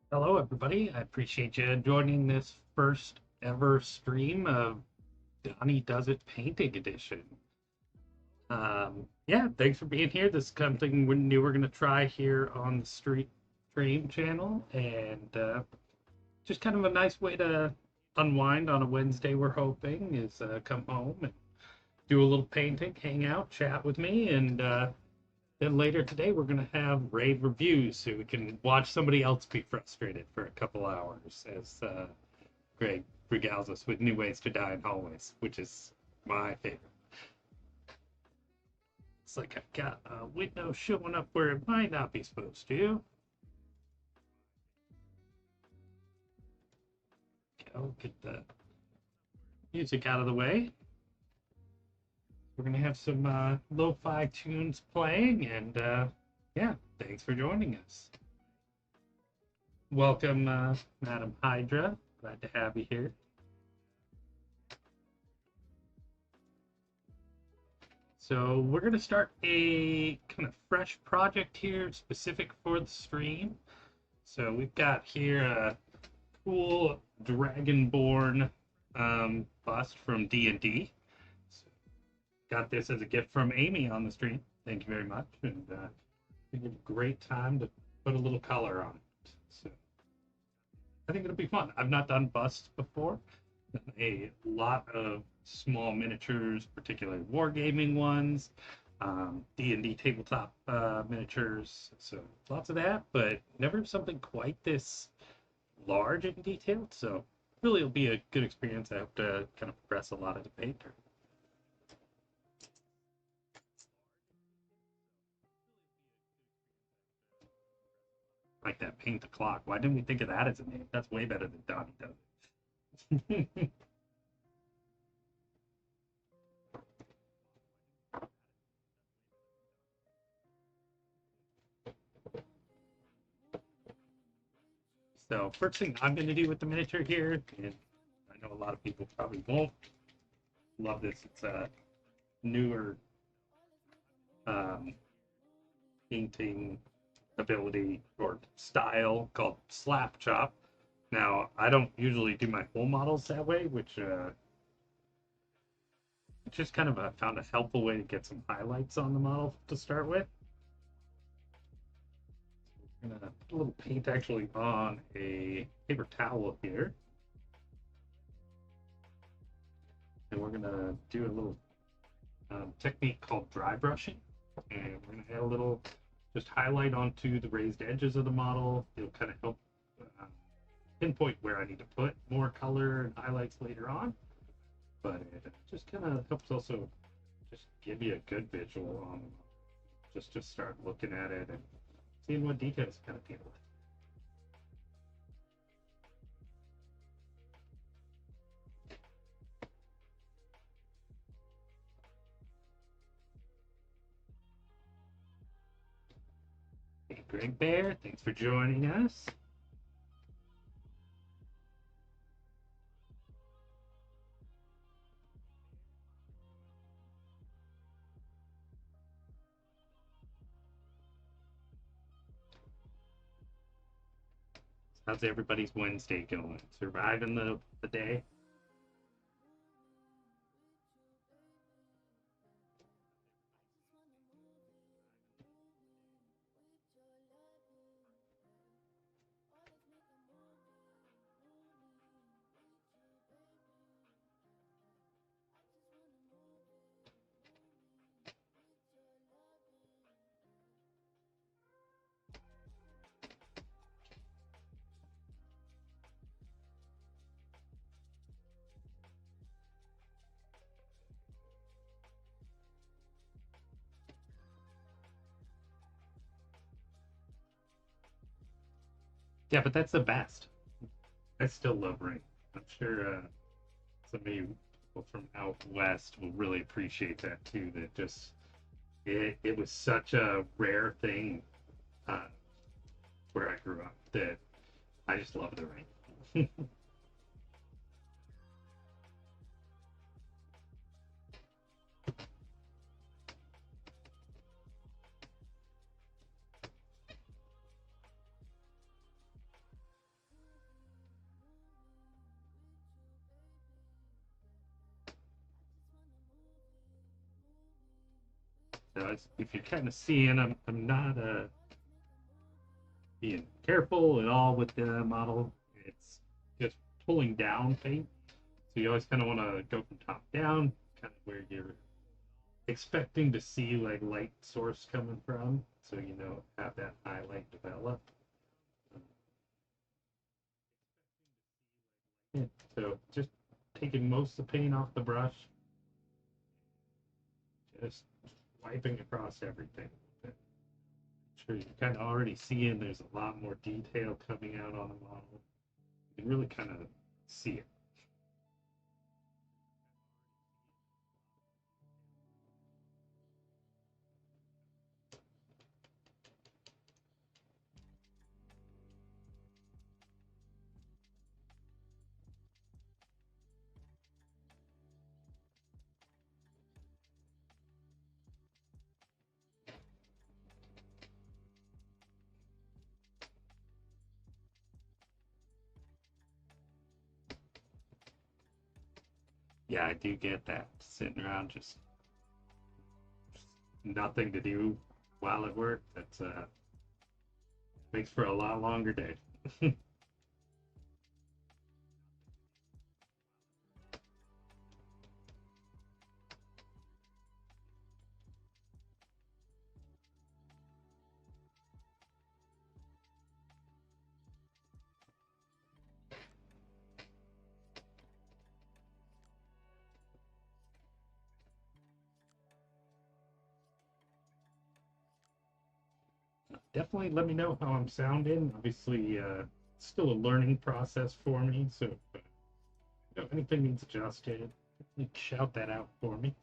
Hello, everybody. I appreciate you joining this first ever stream of Donnie Does It Painting Edition. Yeah, thanks for being here. This is something we knew we're going to try here on the stream channel, and just kind of a nice way to unwind on a Wednesday. We're hoping is come home and do a little painting, hang out, chat with me, and then later today, we're going to have rave reviews so we can watch somebody else be frustrated for a couple hours as Greg regales us with new ways to die in hallways, which is my favorite. It's like I've got a window showing up where it might not be supposed to. Go get the music out of the way. We're going to have some lo-fi tunes playing, and yeah, thanks for joining us. Welcome, Madam Hydra. Glad to have you here. So we're going to start a kind of fresh project here, specific for the stream. So we've got here a cool dragonborn bust from D&D. So got this as a gift from Amy on the stream. Thank you very much, and I think it's a great time to put a little color on it. So I think it'll be fun. I've not done busts before. A lot of small miniatures, particularly wargaming ones, D&D tabletop miniatures. So lots of that, but never something quite this large and detailed. So really, it'll be a good experience. I hope to kind of progress a lot as a painter. Like that paint the clock. Why didn't we think of that as a name? That's way better than Donnie does. So first thing I'm going to do with the miniature here, and I know a lot of people probably won't love this. It's a newer um, painting ability or style called slap chop. Now, I don't usually do my full models that way, which just kind of found a helpful way to get some highlights on the model to start with. I'm gonna put a little paint actually on a paper towel here, and we're gonna do a little technique called dry brushing, and we're gonna add a little just highlight onto the raised edges of the model. It'll kind of help uh, pinpoint where I need to put more color and highlights later on, but it just kind of helps also just give you a good visual on just start looking at it and seeing what details kind of deal with. Hey, Greg Bear, thanks for joining us. How's everybody's Wednesday going? Surviving the day? Yeah, but that's the best. I still love rain. I'm sure some of you people from out west will really appreciate that too. That just it was such a rare thing uh, where I grew up that I just love the rain. So if you're kind of seeing, I'm not being careful at all with the model. It's just pulling down paint. So you always kind of want to go from top down, kind of where you're expecting to see like light source coming from, so you know have that highlight develop. Yeah, so just taking most of the paint off the brush, just wiping across everything. I'm sure you're kind of already seeing there's a lot more detail coming out on the model. You can really kind of see it. Yeah, I do get that. Sitting around just nothing to do while at work. That's makes for a lot longer day. Definitely let me know how I'm sounding. Obviously, it's still a learning process for me, so if anything needs adjusted, shout that out for me.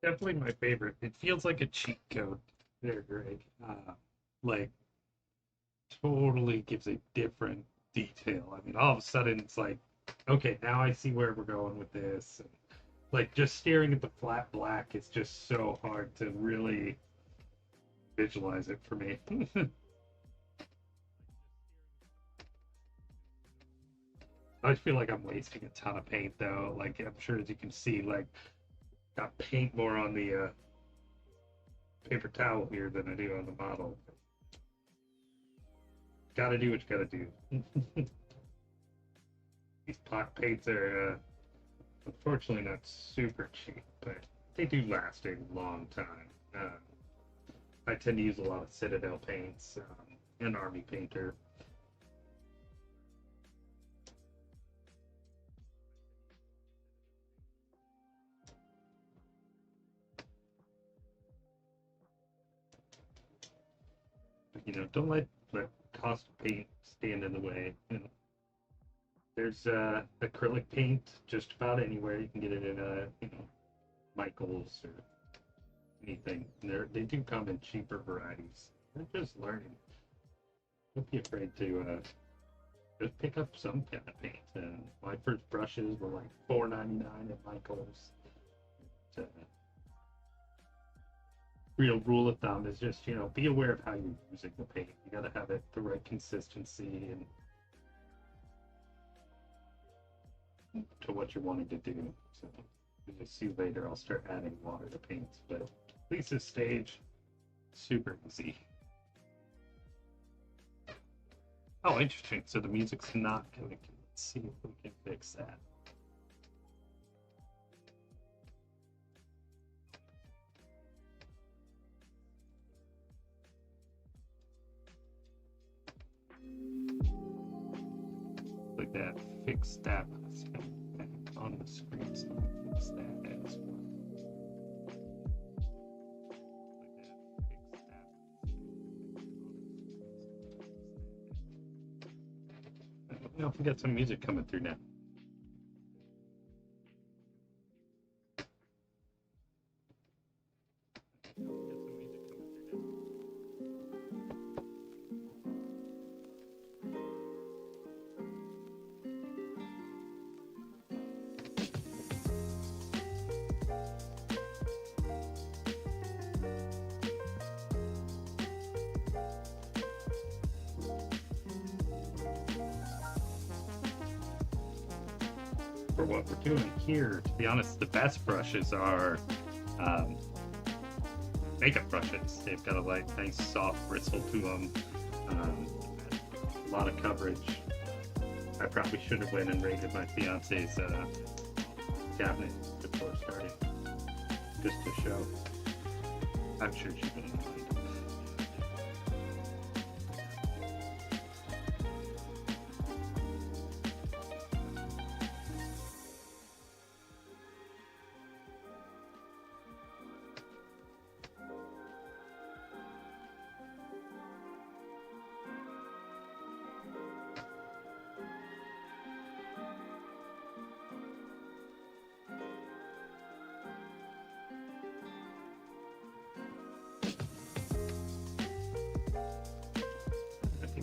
Definitely my favorite. It feels like a cheat code there, Greg. Like totally gives a different detail. I mean, all of a sudden it's like, okay, now I see where we're going with this. And, like just staring at the flat black is just so hard to really visualize it for me. I feel like I'm wasting a ton of paint though. Like I'm sure as you can see, like got paint more on the paper towel here than I do on the model. Gotta do what you gotta do. These pot paints are unfortunately not super cheap, but they do last a long time. I tend to use a lot of Citadel paints and Army Painter. But, you know, don't let cost of paint stand in the way. You know, there's acrylic paint just about anywhere. You can get it in a Michaels or anything. They do come in cheaper varieties. They're just learning. Don't be afraid to just pick up some kind of paint. My first brushes were like $4.99 at Michaels. Real rule of thumb is just be aware of how you're using the paint. You got to have it the right consistency and to what you're wanting to do. So you'll see later I'll start adding water to paints, but at least this stage, super easy. Oh, interesting. So the music's not connected. Let's see if we can fix that. Like that, fix that on the screen, so fix that as well. Let me know if we got some music coming through now. For what we're doing here, to be honest, the best brushes are makeup brushes. They've got a nice soft bristle to them, a lot of coverage. I probably should have went and raided my fiance's cabinet before starting, just to show. I'm sure she wouldn't mind.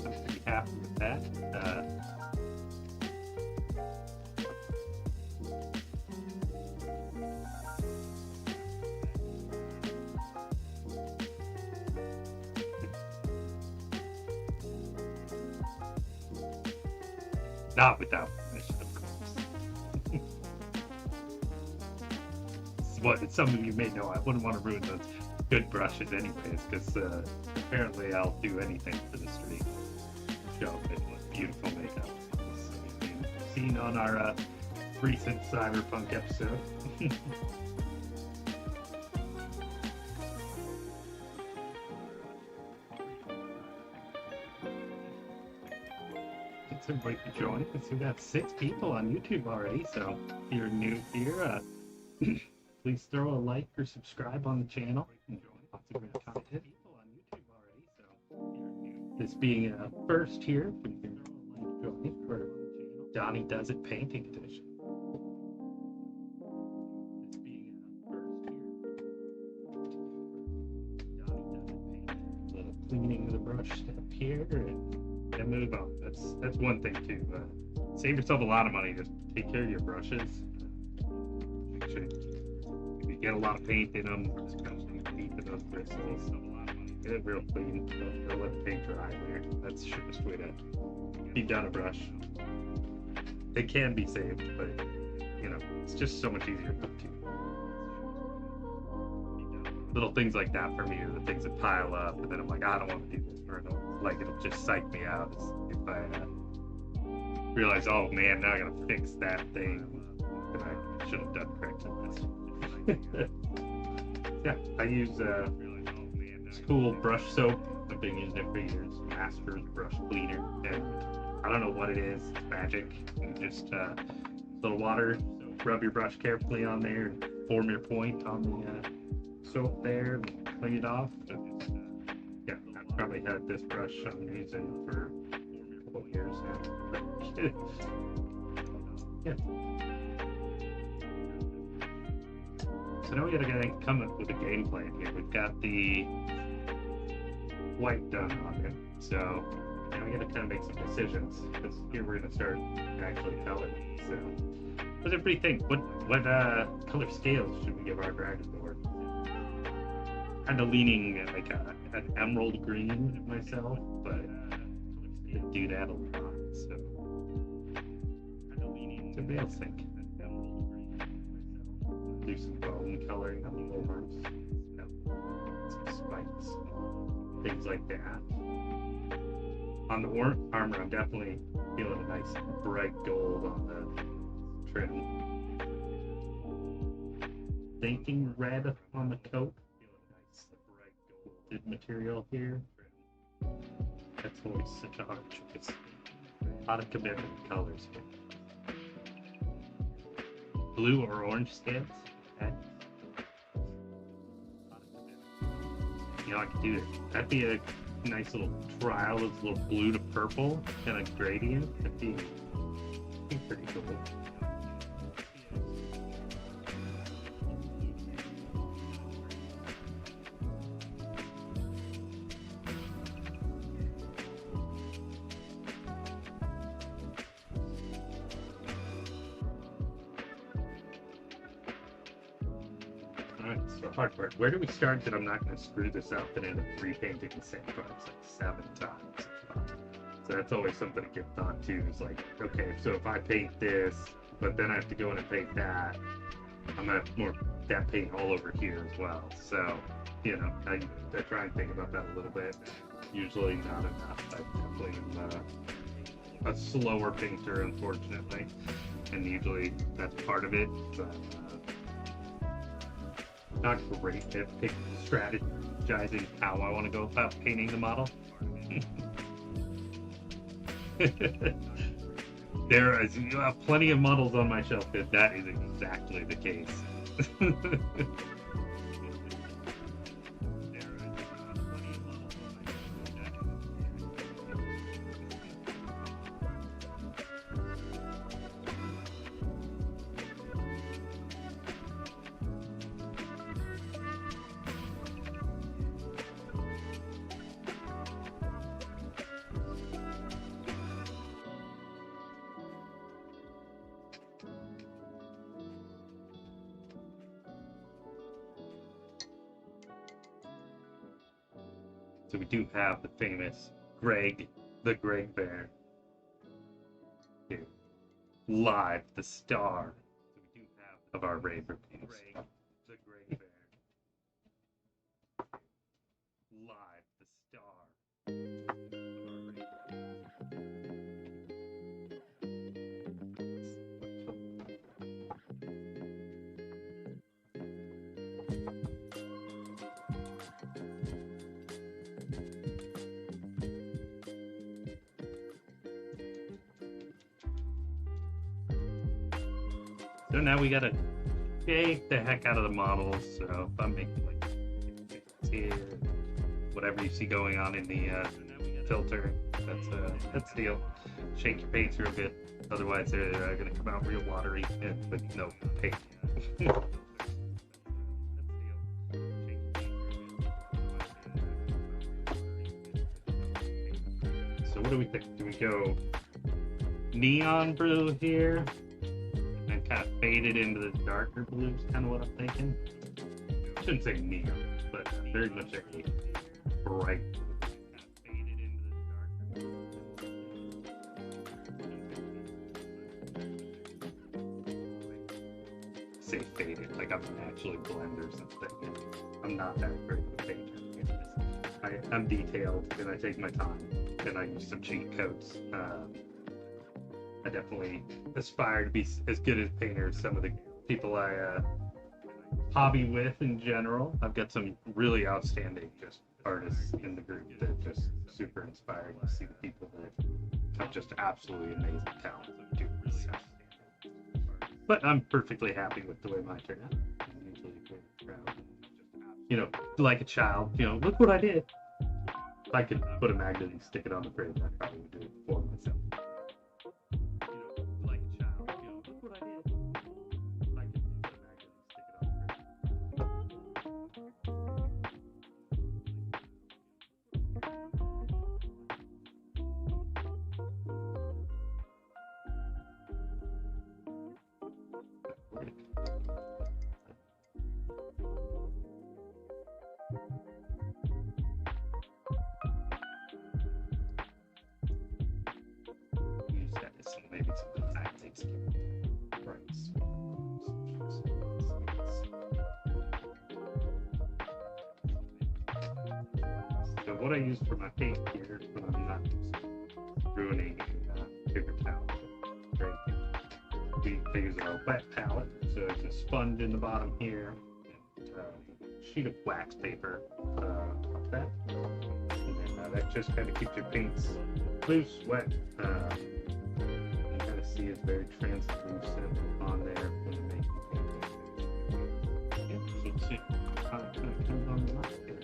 I'm pretty happy with that. Not without permission, of course. What some of you may know, I wouldn't want to ruin those good brushes anyways, because apparently I'll do anything for the stream. Show it with beautiful makeup. So you've seen on our recent Cyberpunk episode. Everybody to join us. We've got 6 people on YouTube already, so if you're new here, please throw a like or subscribe on the channel. Lots of great content. This being a first here, we can join for Donnie Does It Painting Edition. This being a first here. cleaning the brush step here and move on. That's one thing too. Save yourself a lot of money. Just take care of your brushes. Make sure if you get a lot of paint in them, just kind of deep in those bristles. Get it real clean. Don't let the paint dry there. That's the surest way to be done a brush. They can be saved, but you know, it's just so much easier not to. Little things like that for me are the things that pile up, and then I'm like, I don't want to do this, or it'll just psych me out if I realize, oh man, now I gotta fix that thing that I should have done correctly. Yeah, I use this cool brush soap. I've been using it for years. Master's brush cleaner, and I don't know what it is. It's magic. You just little water, rub your brush carefully on there, and form your point on the soap there, and clean it off. Yeah, I've probably had this brush I'm using for a couple of years now. Yeah. So now we gotta come up with a game plan here. We've got the white done on it, so now we gotta kind of make some decisions, because here we're gonna start actually coloring. So what does everybody think? What color scales should we give our dragon board? Kind of leaning like an emerald green myself, but I do that a lot. So what do everybody else think? Do some bone coloring on the arms, some spikes, things like that. On the armor, I'm definitely feeling a nice bright gold on the trim. Thinking red on the coat. Good material here. That's always such a hard choice. A lot of commitment colors here. Blue or orange scales. Okay. You know, I could do it. That'd be a nice little trial of a little blue to purple kind of gradient. That'd be pretty cool. The hard part. Where do we start that I'm not going to screw this up and end up repainting the same products like 7 times? So that's always something to give thought to. Is like, okay, so if I paint this, but then I have to go in and paint that, I'm going to have more that paint all over here as well. So, you know, I try and think about that a little bit. Usually not enough. I definitely am a slower painter, unfortunately, and usually that's part of it. But, not great at strategizing how I want to go about painting the model. You have plenty of models on my shelf that is exactly the case. So we do have the famous Greg, the Greg Bear. Here. Live, the star. So we do have of our rave reviews. Greg, the Greg Bear. Live, the star. So now we gotta shake the heck out of the models. So if I'm making like here, whatever you see going on in the filter, that's the deal. Shake your paints real good, otherwise they're gonna come out real watery and with no paint. So what do we think? Do we go neon blue here and then kind of fade it into the darker blue is kind of what I'm thinking. I shouldn't say neon, but very much a bright blue. Say faded, like I'm naturally blend or something. I'm not that great with paint. I'm detailed and I take my time and I use some cheat codes. I definitely aspire to be as good a painter as some of the people I hobby with in general. I've got some really outstanding just artists in the group that are just super inspiring to see the people that have just absolutely amazing talent and do really outstanding. But I'm perfectly happy with the way mine turned out. I'm usually very proud. You know, like a child, you know, look what I did. If I could put a magnet and stick it on the fridge, I probably would do it for myself. You know, like a child, you know, look what I did. If I could put a magnet and stick it on the fridge. Use that as maybe some tactics. Price. So what I use for my paint here when I'm not ruining paper towel, we use a wet palette, so it's a sponge in the bottom here, and a sheet of wax paper like that, and then that just kind of keeps your paints loose, wet. You kind of see it's very translucent on there when you make the paint. Yeah, so see how it kind of comes on the left here.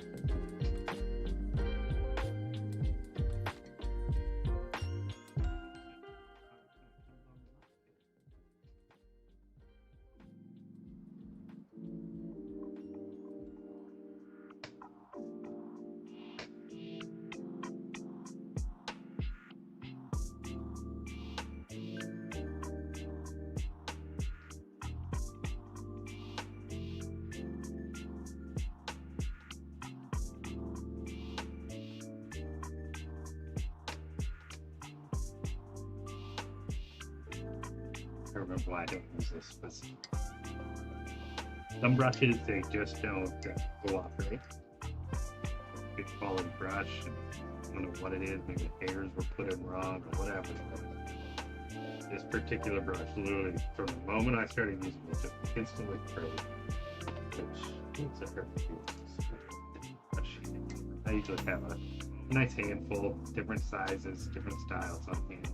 I remember why I don't use this, but some brushes, they just don't cooperate. Good quality brush, and I don't know what it is, maybe the hairs were put in wrong or whatever. This particular brush, literally, from the moment I started using it, just instantly frayed, which makes it hurt. I usually have a nice handful, different sizes, different styles on hand.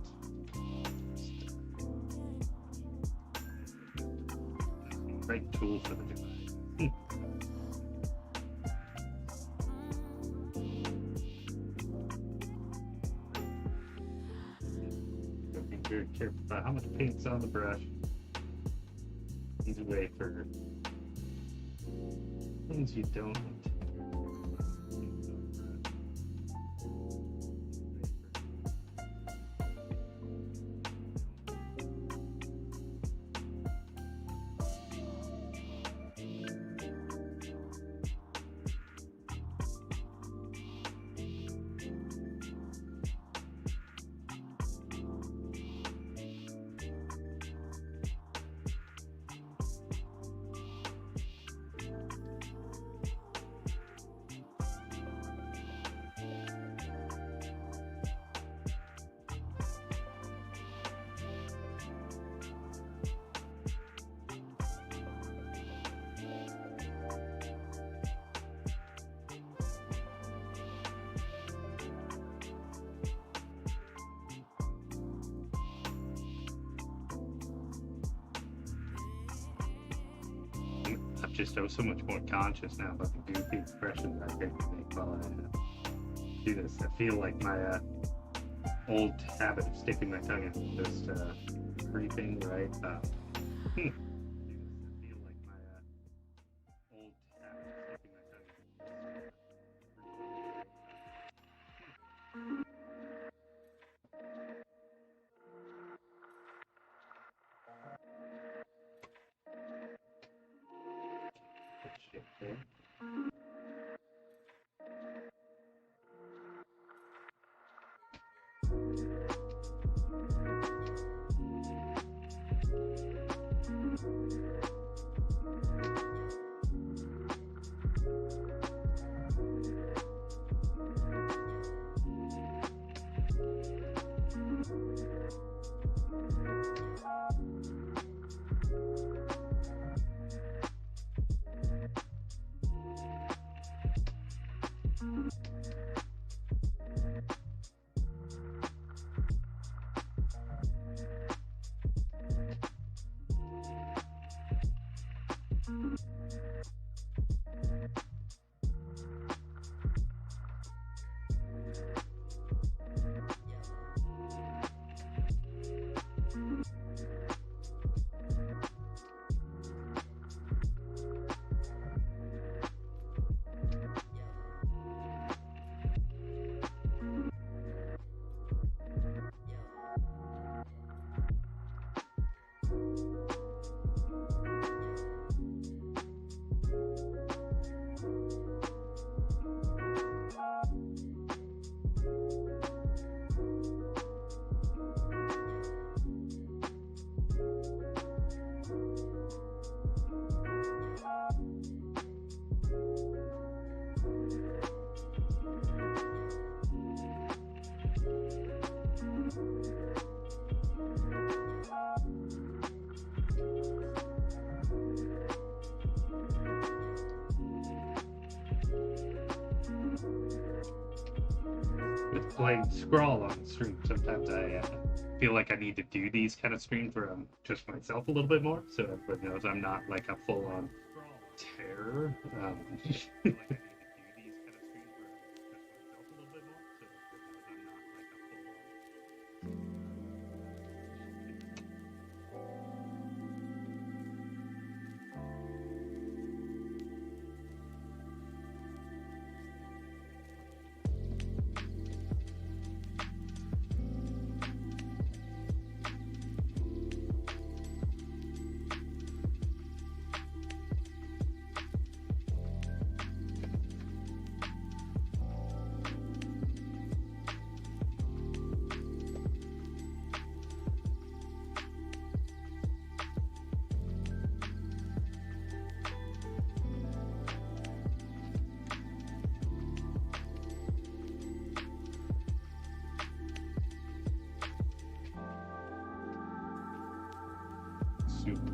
Great tool for the job. Be very careful about how much paint's on the brush. Easy way for things you don't want to. I'm just so much more conscious now about the goofy expressions I think to make while I do this. I feel like my old habit of sticking my tongue in just creeping, right? I feel like my old habit of sticking my tongue in. It's like scroll on the stream. Sometimes I feel like I need to do these kind of streams where I'm just myself a little bit more, so everybody knows I'm not like a full-on terror. Super.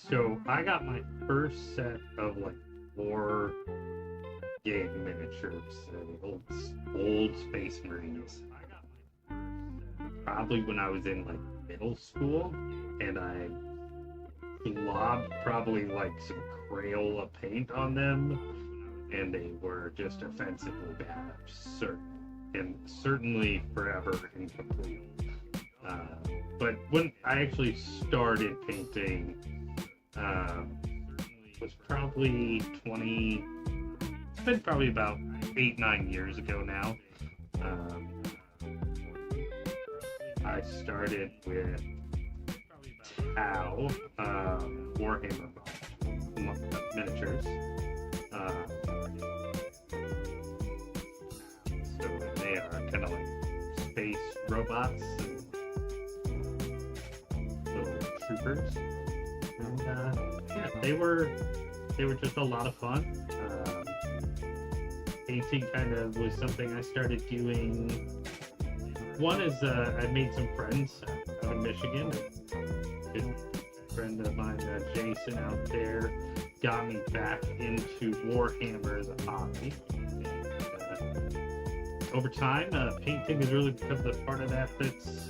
So I got my first set of like war game miniatures, old Space Marines. I got my first set probably when I was in like middle school, and I globbed probably like some Crayola paint on them, and they were just offensively bad, and certainly forever incomplete. But when I actually started painting, was probably it's been probably about 8-9 years ago now. I started with Tau, Warhammer miniatures. So they are kind of like space robots. Troopers, and yeah, they were just a lot of fun. Painting kind of was something I started doing. One is I made some friends out of Michigan. A good friend of mine, Jason, out there, got me back into Warhammer as a hobby. And, over time, painting has really become the part of that that's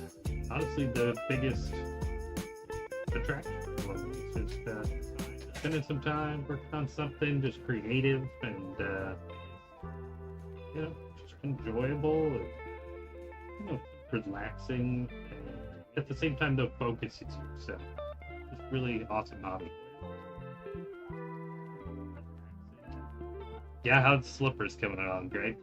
honestly the biggest attraction. It's just spending some time working on something just creative and just enjoyable and relaxing, and at the same time though focuses you. So it's really awesome hobby. Yeah, how's Slippers coming along, Greg?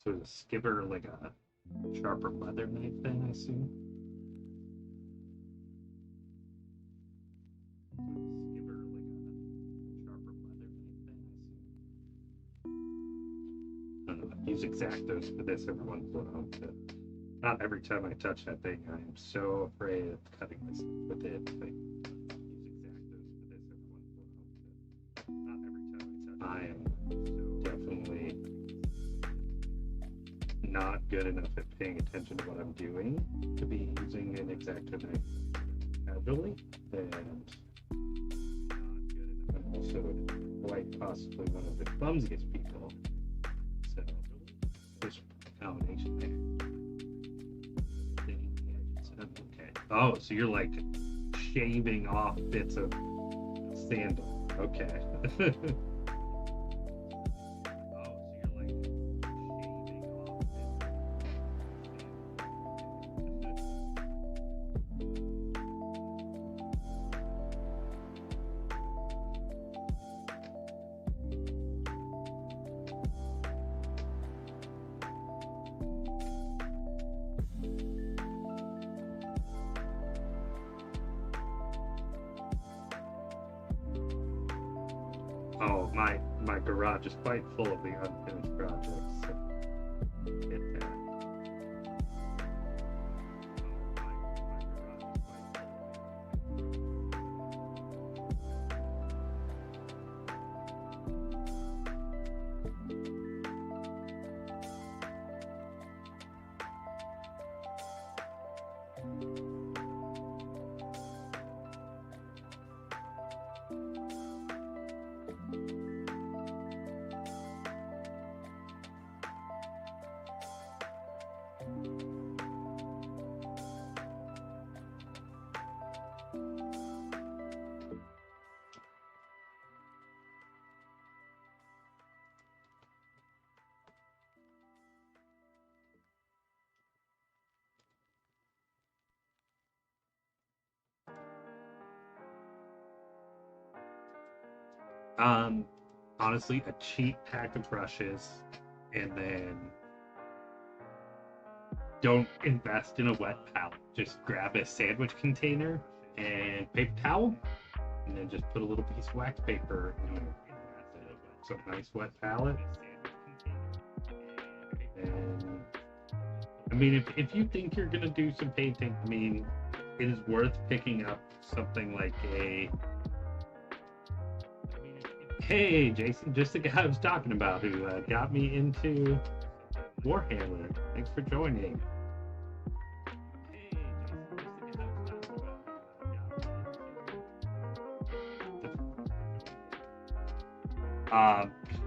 So is a skipper like a sharper leather knife then, I assume? Skipper like a sharper leather knife then, I assume? I don't know. I use X-Actos for this every once in a while. But not every time I touch that thing. I am so afraid of cutting myself with it. Like, I am definitely not good enough at paying attention to what I'm doing to be using an X-Acto knife casually, and I'm also quite possibly one of the clumsiest people. So there's a combination there. Okay. Oh, so you're like shaving off bits of sandal. Okay. Oh, my garage is quite full of the unfinished projects. So get that. Honestly, a cheap pack of brushes, and then don't invest in a wet palette. Just grab a sandwich container and paper towel, and then just put a little piece of wax paper in some nice wet palette. And I mean, if you think you're gonna do some painting, I mean, it is worth picking up something like a. Hey, Jason, just the guy I was talking about who got me into Warhammer. Thanks for joining.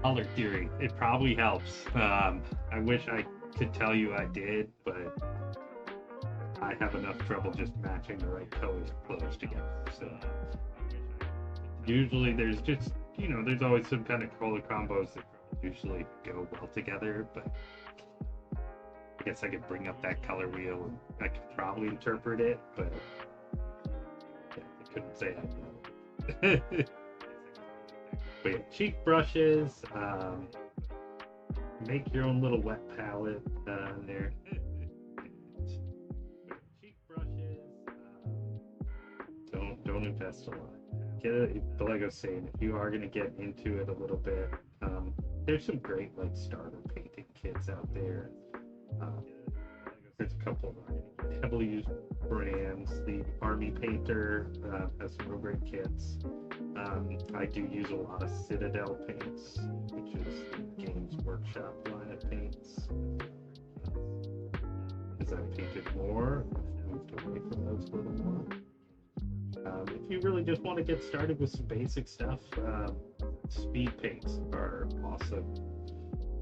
Color theory. It probably helps. I wish I could tell you I did, but I have enough trouble just matching the right colors together. So usually there's just, there's always some kind of color combos that usually go well together, but I guess I could bring up that color wheel and I could probably interpret it, but yeah, I couldn't say I know. But yeah, cheap brushes, make your own little wet palette there. Cheap brushes, don't invest a lot. But like I was saying, if you are going to get into it a little bit, there's some great like starter painting kits out there. There's a couple of heavily used brands. The Army Painter has some real great kits. I do use a lot of Citadel paints, which is Games Workshop line of paints. As I've painted more, I've moved away from those a little more. If you really just want to get started with some basic stuff, speed paints are awesome.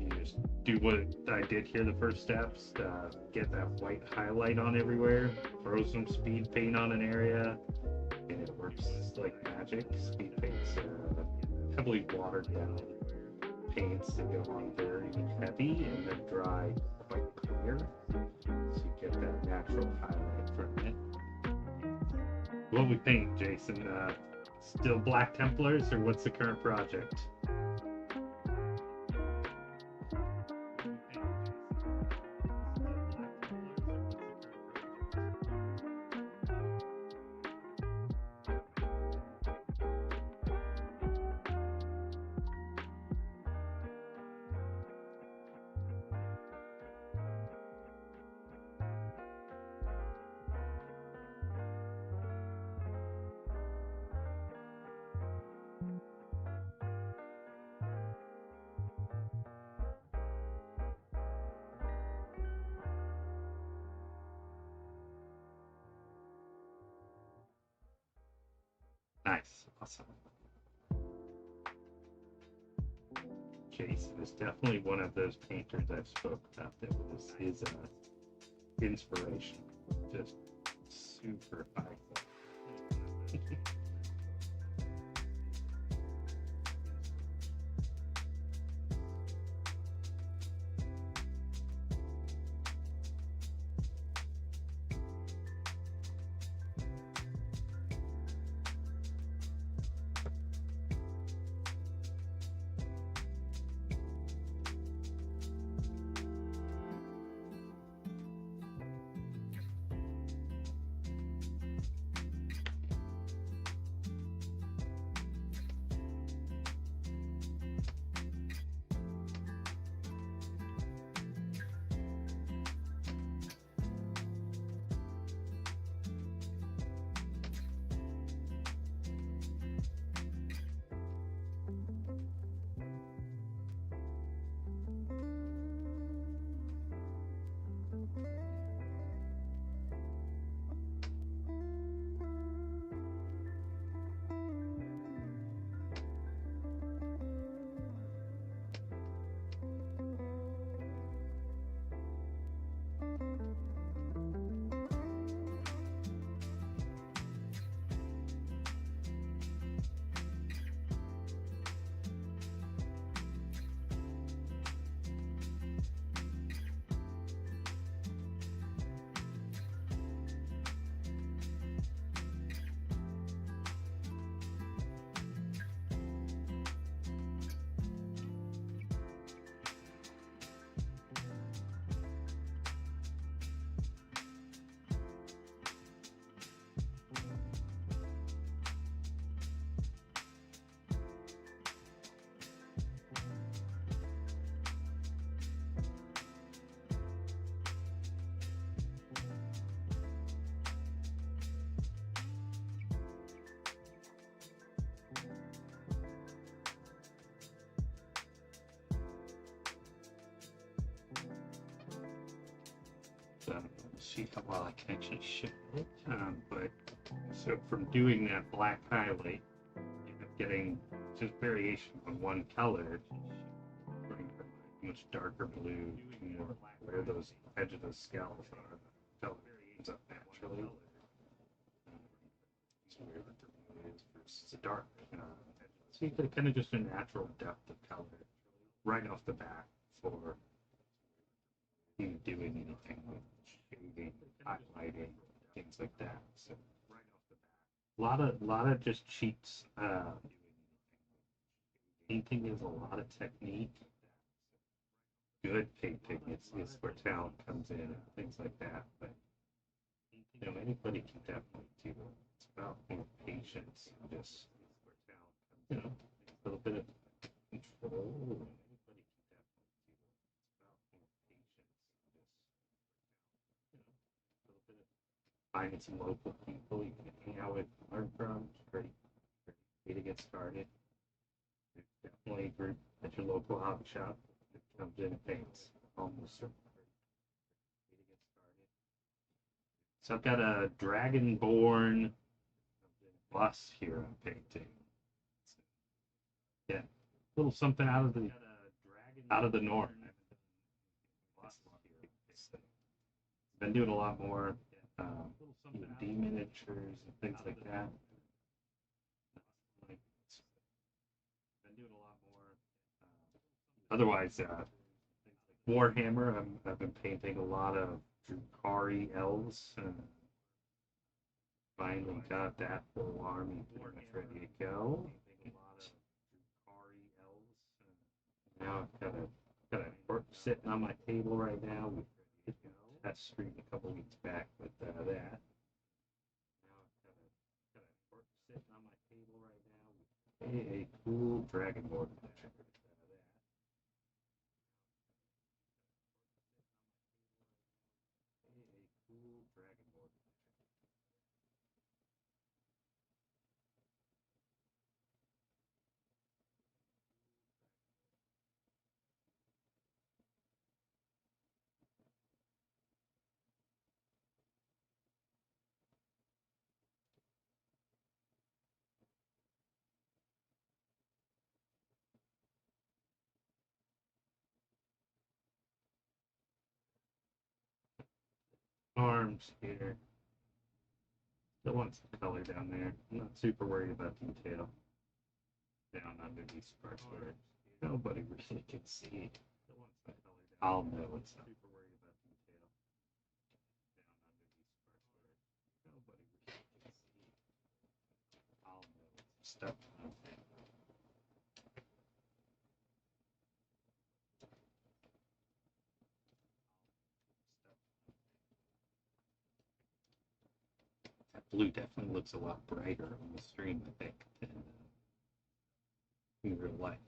You just do what I did here, the first steps, get that white highlight on everywhere, throw some speed paint on an area, and it works like magic. Speed paints heavily watered down paints that go on very heavy and then dry quite clear, so you get that natural highlight from it. What we paint, Jason? Still Black Templars, or what's the current project? Nice. Awesome. Jason is definitely one of those painters I've spoke about that was his inspiration. Just super high. See how well I can actually show it. But so from doing that black highlight, end up getting just variation on one color, going from a much darker blue to more where those edge of those scallops are. The color ends up naturally. It's where the blue is versus the dark. So you get kind of just a natural depth of color right off the bat for doing anything with shading, highlighting, things like that. So a lot of just cheats. Painting is a lot of technique. Good painting is where talent comes in and things like that. But anybody can definitely do it. It's about patience and just a little bit of control. Finding some local people you can hang out with, learn from. It's great way to get started. Definitely a group at your local hobby shop that comes in and paints. Almost certainly way to get started. So I've got a dragonborn bust here I'm painting. Yeah, a little something out of the norm. Been doing a lot more miniatures and things like that. Been doing a lot more. Otherwise, Warhammer. I've been painting a lot of Drukari elves. Finally got that full army pretty much ready to go. Now I've got a work sitting on my table right now. We did a test stream a couple weeks back with that. A cool dragonborn picture. arms here. Still want some color down there. I'm not super worried about detail down under these parts where nobody really can see. I'll know it's not super worried about detail down under these parts where nobody really can see. I'll know it's stuff. That blue definitely looks a lot brighter on the stream, I think, than in real life.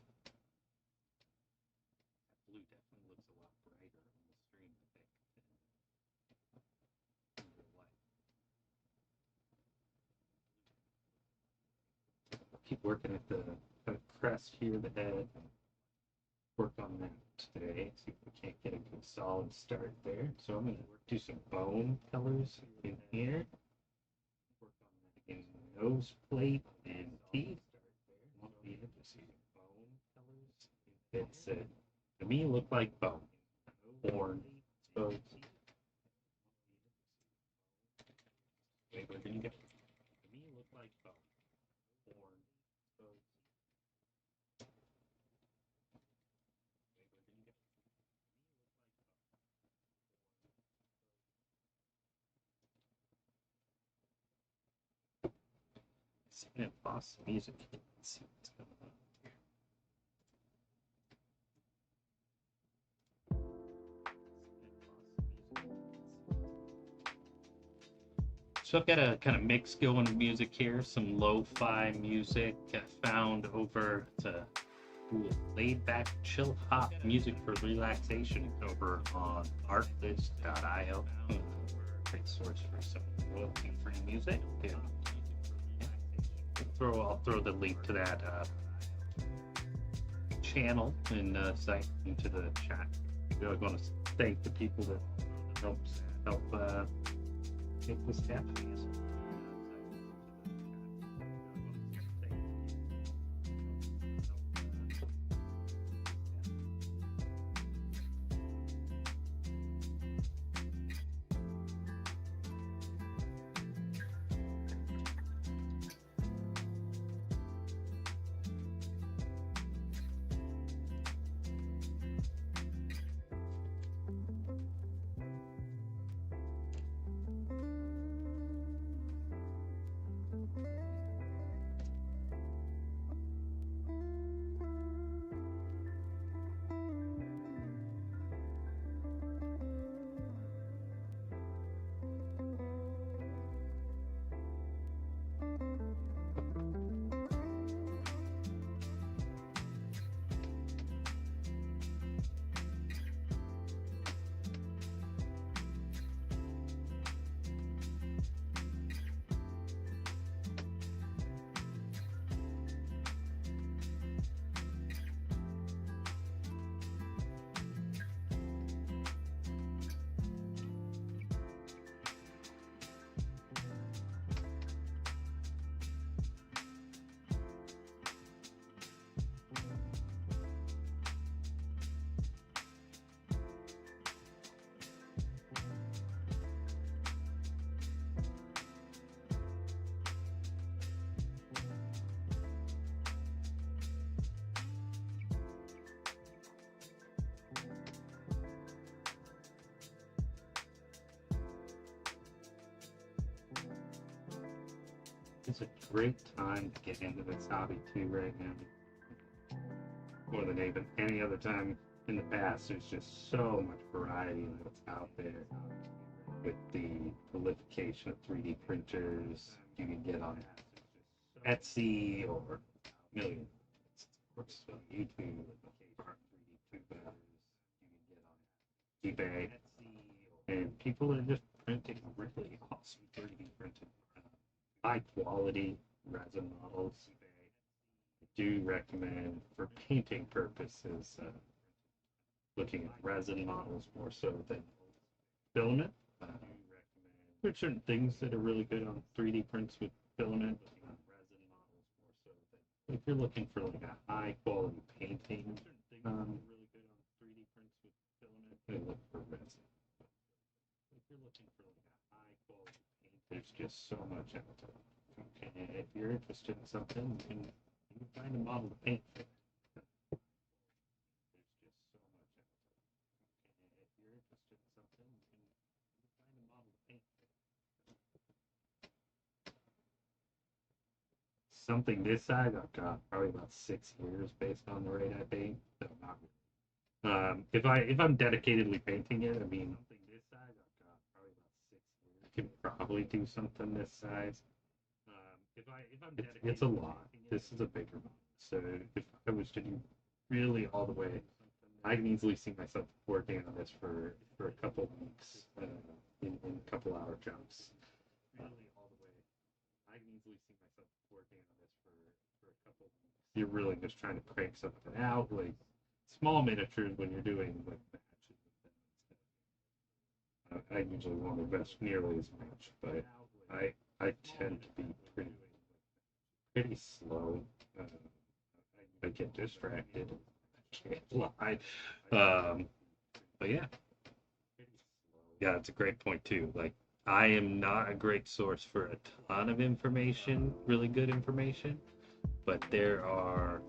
That blue definitely looks a lot brighter on the stream, I think, than in real life. I'll keep working at the kind of crest here, the head, and work on that today. See if we can't get a good solid start there. So I'm going to do some bone colors in here. Work on that again, nose plate and teeth. Want me to see bone colors. It's to me look like bone. Horn, exposed. Wait, where did you go? To me look like bone. Horn, exposed. Sitting in Boston music, you can see what's going on here. So I've got a kind of mix going of music here, some lo-fi music found over to cool, laid-back, chill hop music for relaxation over on artlist.io. Great source for some royalty-free music. And I'll throw the link to that channel and site into the chat. I want to thank the people that help make this happen. It's a great time to get into this hobby too right now. More than even any other time in the past, there's just so much variety that's out there. With the proliferation of 3D printers, you can get on Etsy or million, of course, YouTube, or 3D printers, you can get on eBay, and people are just printing really awesome 3D printed high quality resin models. I do recommend for painting purposes looking at resin models more so than filament. There's certain things that are really good on 3D prints with filament. If you're looking for like a high quality painting, they look for resin. you're looking for like a high quality paint, there's just so much out there. Okay, if you're interested in something, you can find a model to paint for. There's just so much out there. Okay, if you're interested in something, you can find a model to paint for. Something this size, I've got probably about 6 years based on the rate I paint. So not really. If I'm dedicatedly painting it, I mean something this size, I've got probably about 6 years. I can probably do something this size. If I'm dedicated, it's a lot. This is a bigger one. So if I was to do really all the way, I can easily see myself working on this for a couple weeks in a couple hour chunks. Really all the way, I can easily see myself working on this for a couple weeks. You're really just trying to crank something out, like small miniatures when you're doing like matches. I usually won't invest nearly as much, but I tend to be pretty slow. I get distracted. I can't lie. But yeah, it's a great point too. Like I am not a great source for a ton of information, really good information, but there are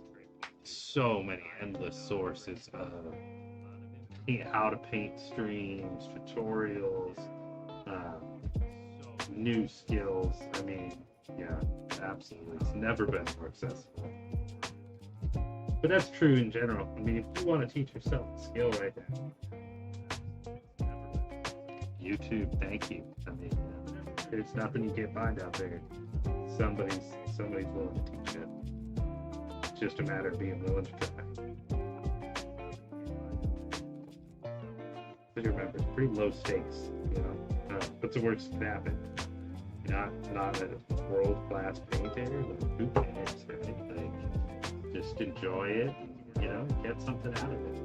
so many endless sources of how to paint streams, tutorials, new skills. I mean, yeah, absolutely. It's never been more accessible. But that's true in general. I mean, if you want to teach yourself a skill right now, YouTube, thank you. I mean, there's nothing you can't find out there. Somebody's willing to teach it. It's just a matter of being willing to try. But remember, it's pretty low stakes, you know. What's the worst that can happen? Not a world-class painter, but who cares, right? Like, just enjoy it, and, you know, get something out of it.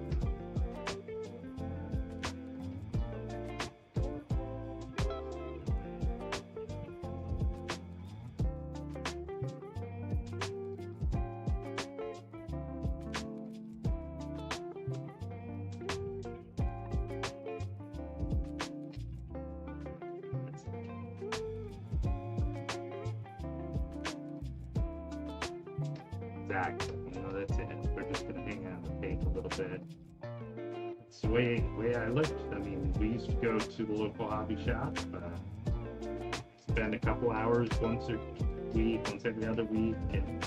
Exactly. You know, that's it. We're just gonna hang out and paint a little bit. It's the way I looked. I mean, we used to go to the local hobby shop, spend a couple hours once every other week, and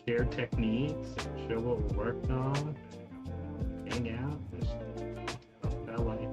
share techniques and show what we're working on. Hang out, just felt like it.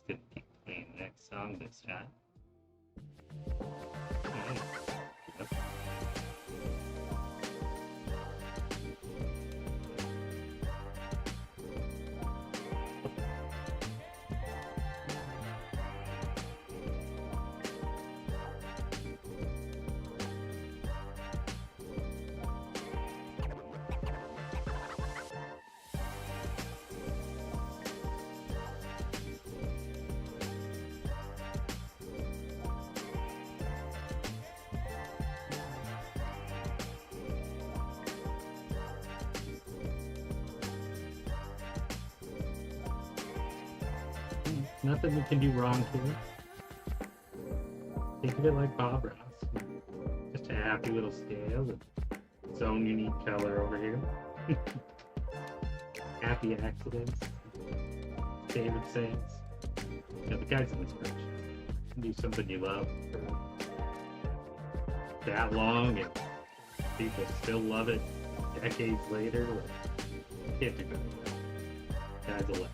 Gonna keep playing the next song this time. Yep. Nothing we can do wrong to it. Think of it like Bob Ross. Just a happy little scale with its own unique color over here. Happy accidents. David says. You know, the guy's an inspiration. Do something you love for that long and people still love it decades later. Like, can't do better. Guy's elected.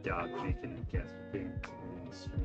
Dog making guest appearance in the stream.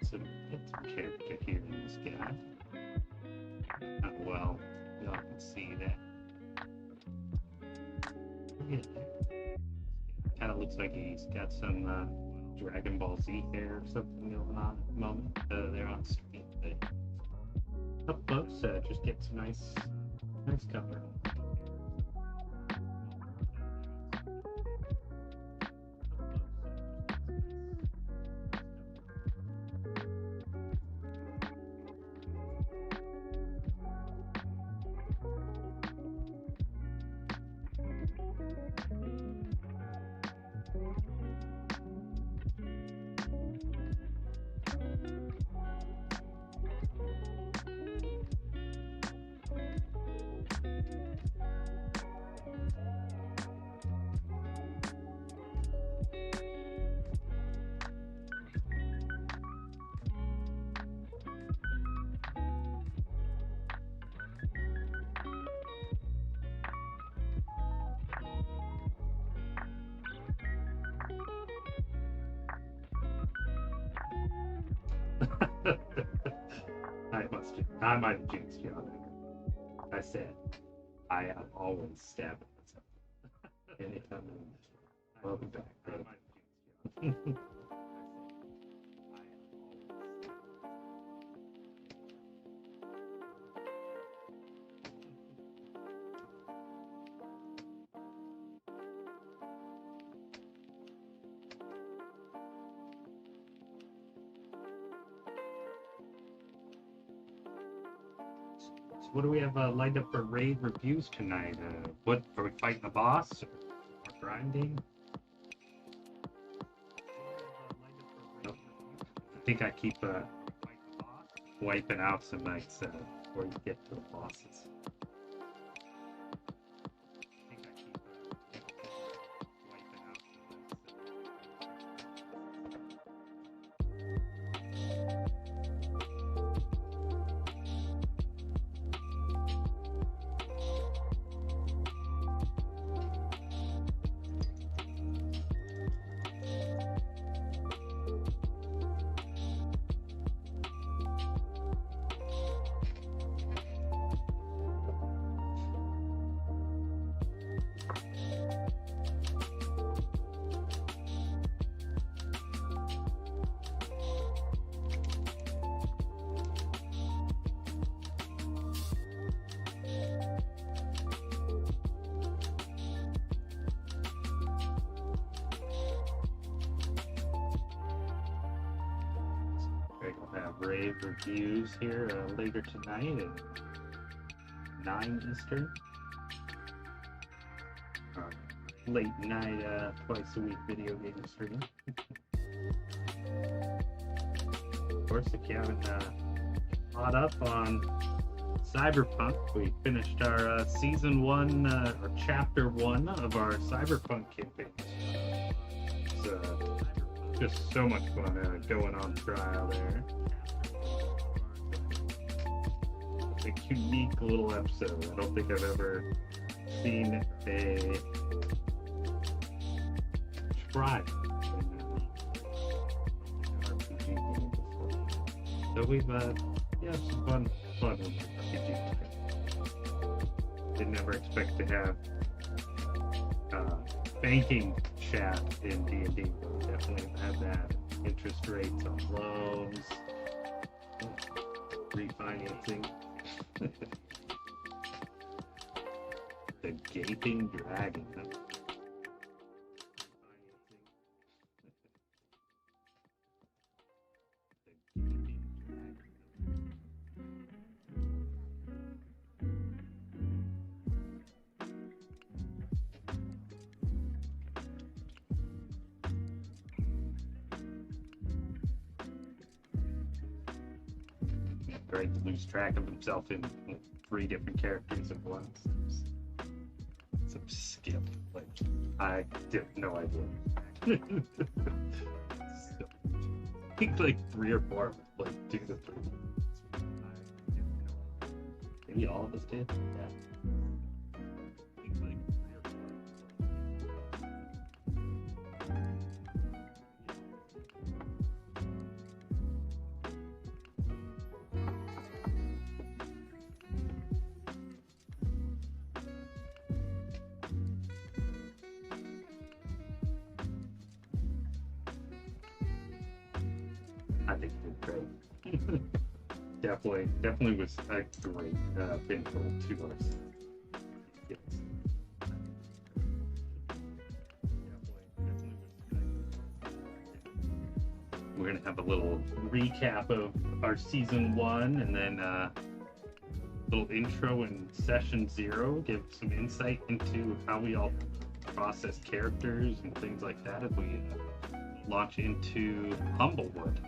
So it's character here in this guy. Well, y'all can see that. Kind of looks like he's got some Dragon Ball Z hair or something going on at the moment. They're on stream. Up close, just get some nice cover. I might have jinxed you on that. I said, I am always stabbing myself. Anytime. Welcome back, bro. What do we have lined up for raid reviews tonight? What are we fighting the boss or grinding? I think I keep wiping out some nights before you get to the bosses. rave reviews here later tonight at 9 Eastern. Late night, twice a week video game stream. Of course, if you haven't caught up on Cyberpunk, we finished our season 1 or chapter 1 of our Cyberpunk campaign. It's just so much fun going on trial there. A unique little episode. I don't think I've ever seen a trial in an RPG game before. So we've some fun with RPG. Didn't ever expect to have banking chat in D&D, but we definitely had that. Interest rates on loans, refinancing. The gaping dragon. Right, to lose track of himself in 3 different characters at once. Some skip. Like, I have no idea. So, I think like 3 or 4 like do the 3. Maybe all of us did. Yeah. I think it did great. definitely was a great intro to us. Yes. We're gonna have a little recap of our season 1, and then a little intro in session 0. Give some insight into how we all process characters and things like that as we launch into Humblewood.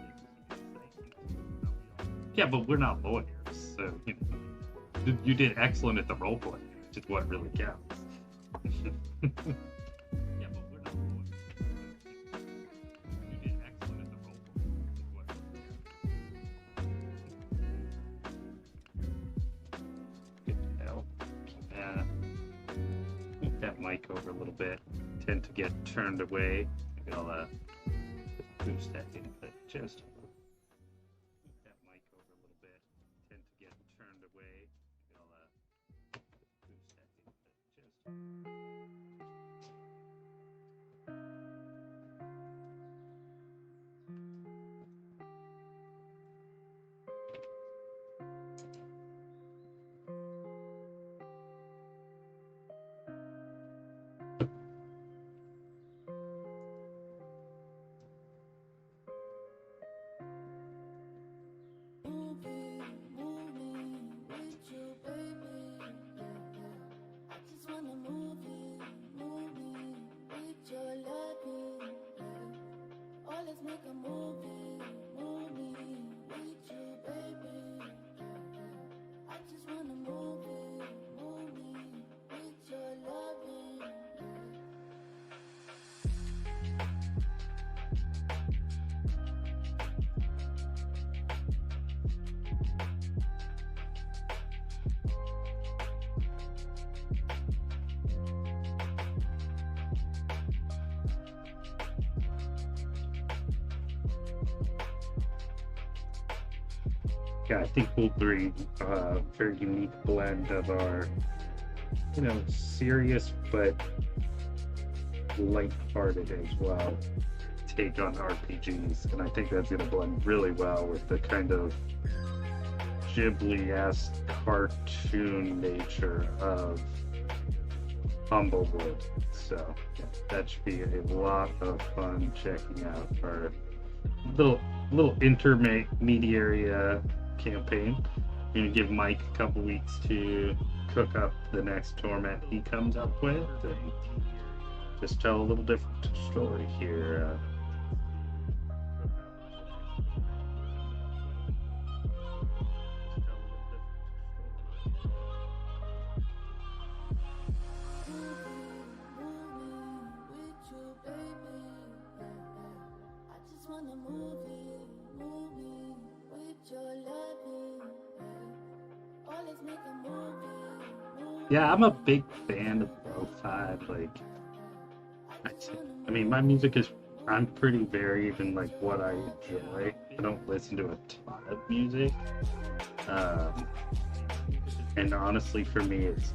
Yeah, but we're not lawyers, so you did excellent at the roleplay, which is what really counts. Yeah, but we're not lawyers. You did excellent at the roleplay, which is what really counts. Good to know. Move that mic over a little bit. Tend to get turned away. Maybe I'll boost that in a bit, just. Yeah, I think we'll bring a very unique blend of our, serious but light-hearted as well take on RPGs, and I think that's going to blend really well with the kind of Ghibli-esque cartoon nature of Humblewood. So yeah, that should be a lot of fun checking out our little intermediary campaign. I'm gonna give Mike a couple weeks to cook up the next torment he comes up with, and just tell a little different story here. Yeah, I'm a big fan of lo-fi. Like, I mean, my music is, I'm pretty varied in like what I enjoy. I don't listen to a ton of music. Um, and honestly, for me, it's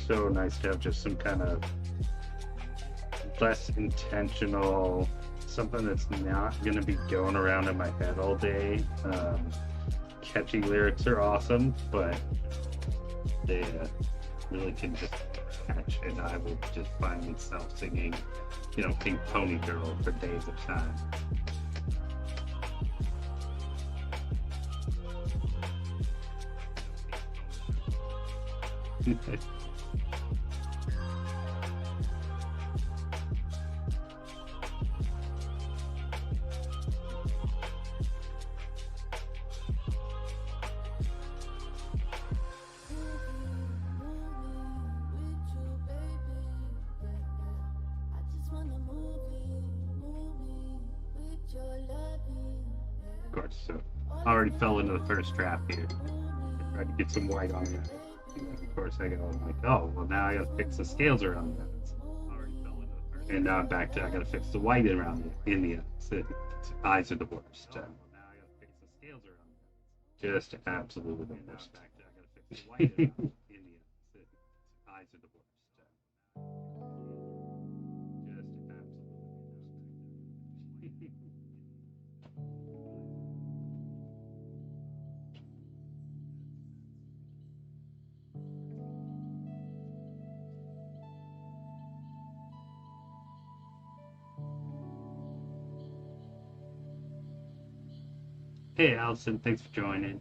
so nice to have just some kind of less intentional, something that's not going to be going around in my head all day. Catchy lyrics are awesome, but they really can just catch, and I will just find myself singing, Pink Pony Girl for days at a time. Of course, so I already fell into the first trap here. I tried to get some white on it. And then, of course, I go, I'm like, oh, well, now I gotta fix the scales around that. And now I'm back to, I gotta fix the white around it in the eyes. The eyes are the worst. Just absolutely the worst. Hey, Allison, thanks for joining.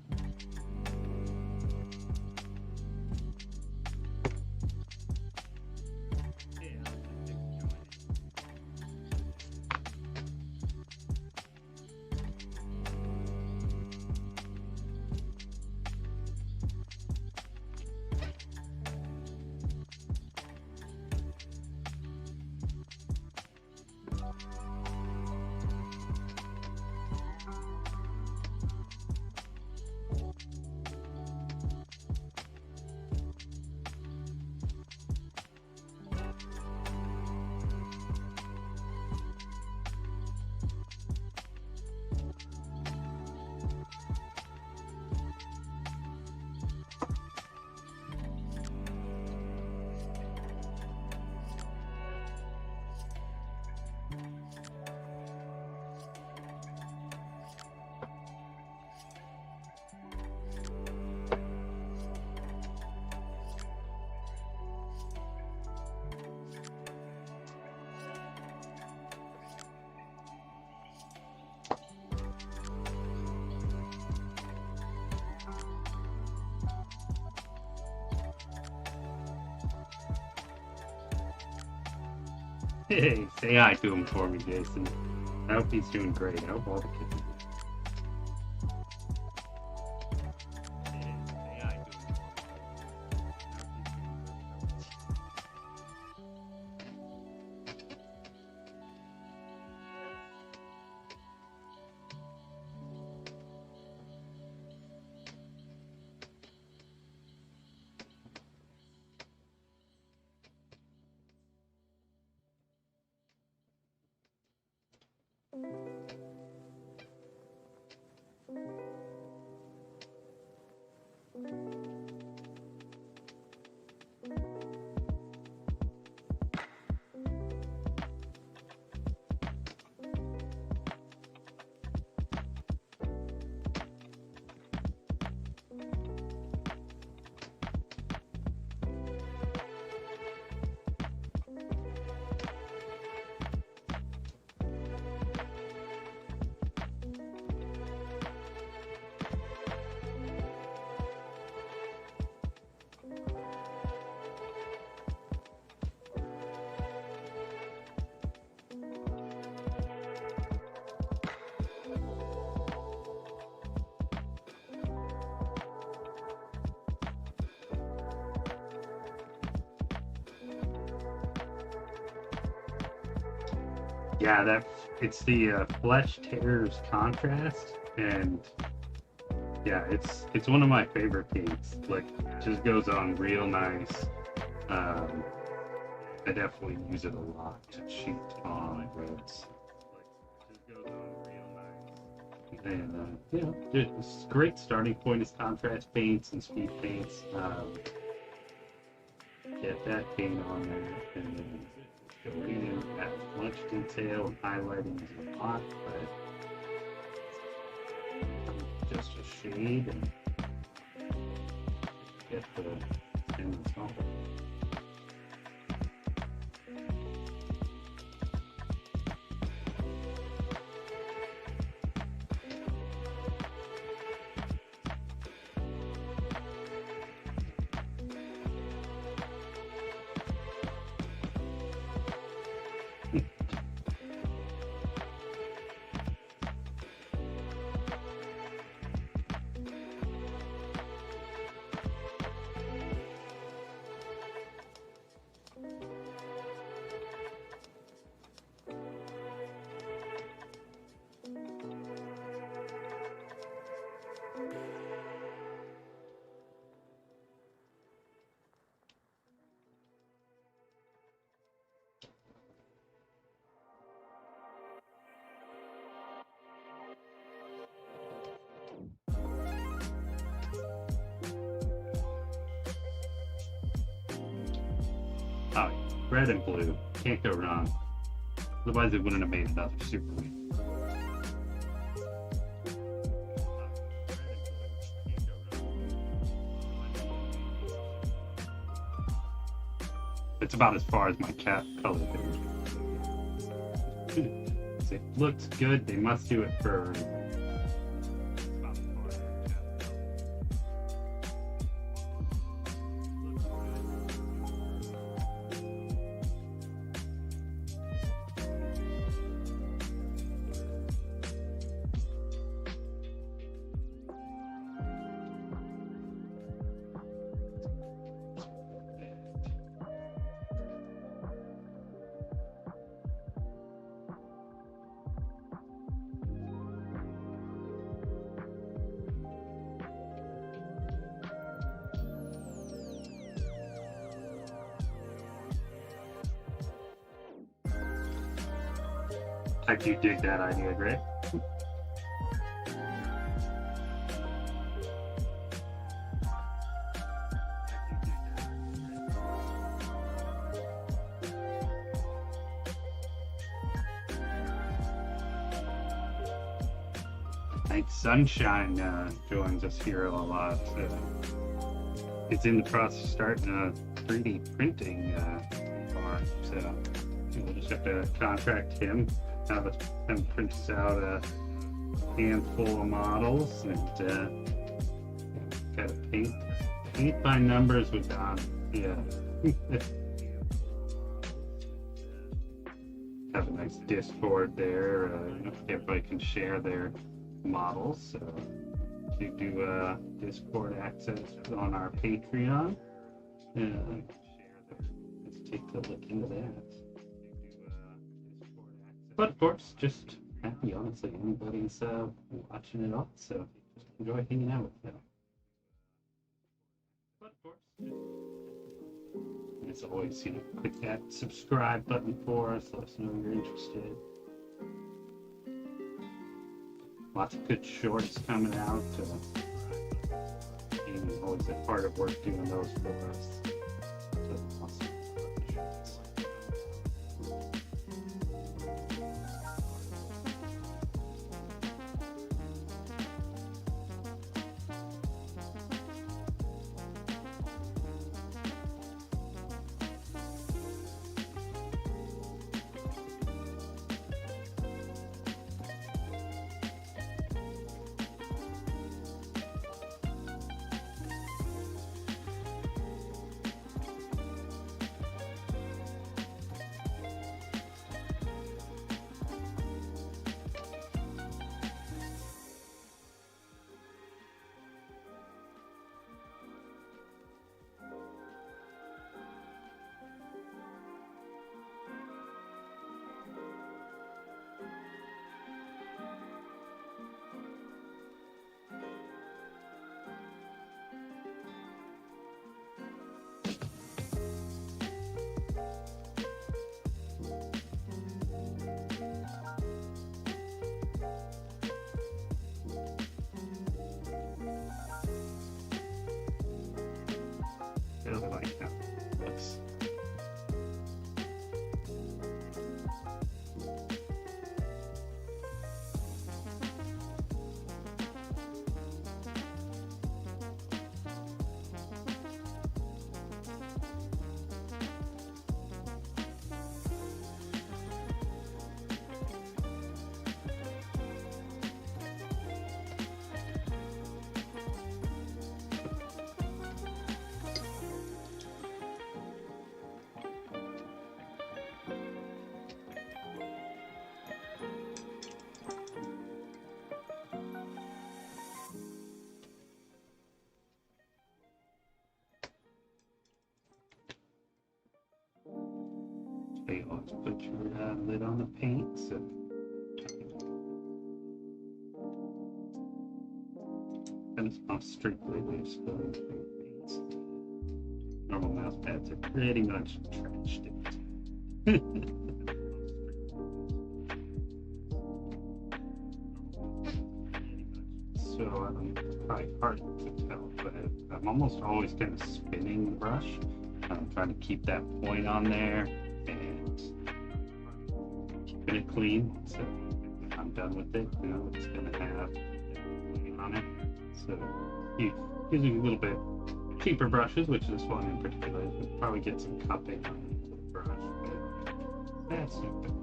Hey, say hi to him for me, Jason. I hope he's doing great. I hope all the kids are doing Yeah, it's the Flesh Tears contrast, and yeah, it's one of my favorite paints. Like, just goes on real nice. Um, I definitely use it a lot to cheat on reds. Like, just goes on real nice. And it's a great starting point is contrast paints and speed paints. Get that paint on there, and then go in at as much detail and highlighting as you want, but just a shade and get the end result. Oh, red and blue. Can't go wrong. Otherwise, it wouldn't have made another super win. It's about as far as my cat color goes. It looks good. They must do it for a reason. I do dig that idea, Greg. I think Sunshine joins us here a lot. It's in the process of starting a 3D printing farm, so we'll just have to contract him, have him print us out a handful of models, and kind of paint by numbers with Donnie. Yeah. Have a nice Discord there. Everybody can share their models. So you do Discord access on our Patreon. Let's take a look into that. But of course, just happy, honestly, anybody's watching it all, so just enjoy hanging out with them. But of course, as always, click that subscribe button for us, let us know you're interested. Lots of good shorts coming out. Amy's always a part of work doing those for us. So awesome. like how it looks. Okay, let's put your lid on the paint. So and it's not strictly loose paints. Normal mouse pads are pretty much trashed it. So it's probably hard to tell, but I'm almost always kind of spinning the brush. I'm trying to keep that point on there and keeping it clean. So if I'm done with it, you know, it's going to have that point on it. So using a little bit cheaper brushes, which this one in particular, would probably get some cupping on the brush, but that's no big deal.